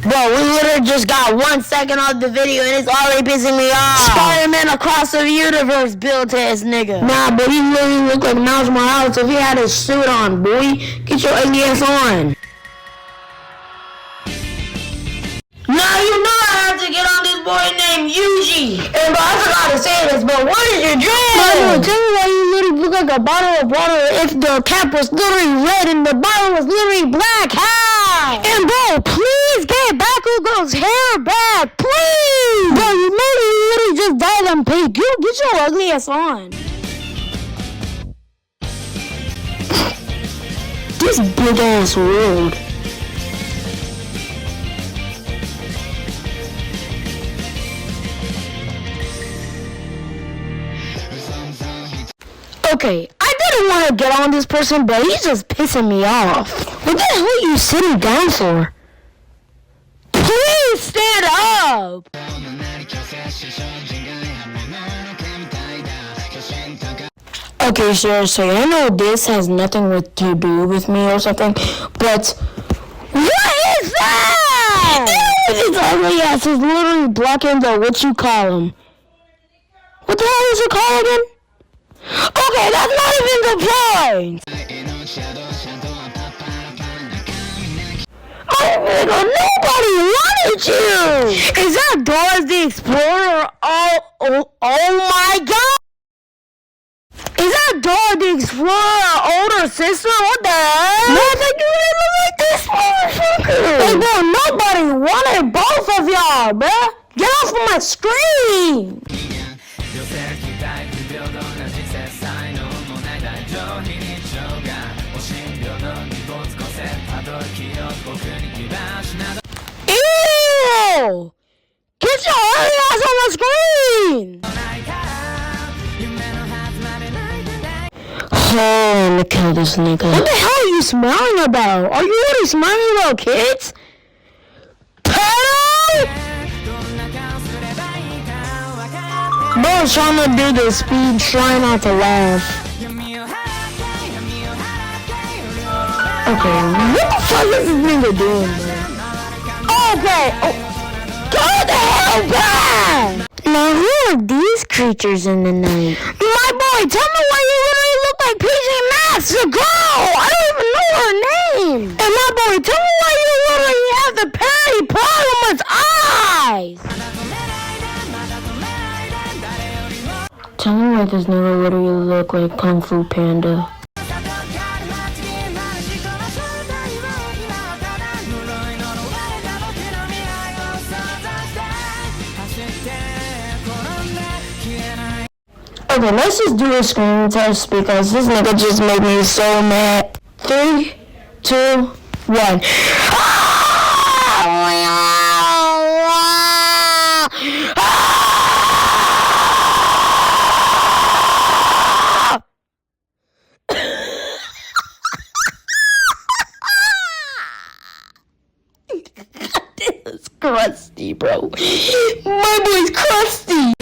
Bro, we literally just got 1 second off the video and it's already pissing me off. Spider-Man across the universe built ass nigga. Nah, but he literally look like Miles Morales if he had his suit on, boy. Get your ugly ass on. Now you know I have to get on this boy named Yuji. And bro, I forgot to say this, but what is your dream? Bro, tell me why you literally look like a bottle of water if the cap was literally red and the bottle was literally black. How? And bro, please get Bakugo's hair back, please. Bro, you made me literally just dye them pink. You get your ugly ass on. This big ass world. Okay, I didn't want to get on this person, but he's just pissing me off. What the hell are you sitting down for? Please stand up! Okay, seriously, I know this has nothing to do with me or something, but what is that? His ugly ass is literally blocking the what you call him. What the hell is it called again? Okay, that's not even the point! Oh nigga, nobody wanted you! Is that Dora the Explorer? Oh my god! Is that Dora the Explorer older sister? What the hell? No, they do look like this motherfucker! Hey bro, nobody wanted both of y'all, bruh! Get off of my screen! Ew! Get your ugly ass on the screen! Oh, let me kill this nigga. What the hell are you smiling about? Are you really smiling about kids? Pedal! Bro's trying to do the speed, trying not to laugh. Okay, what the fuck is this nigga doing, bro? Okay, go the hell back! Now who are these creatures in the night? My boy, tell me why you literally look like PJ Masks, the girl! I don't even know her name! And my boy, tell me why you literally have the Perry Parliament's eyes! Tell me why this nigga literally look like Kung Fu Panda. Okay, let's just do a screen test because this nigga just made me so mad. 3, 2, 1. This is crusty, bro. My boy's crusty.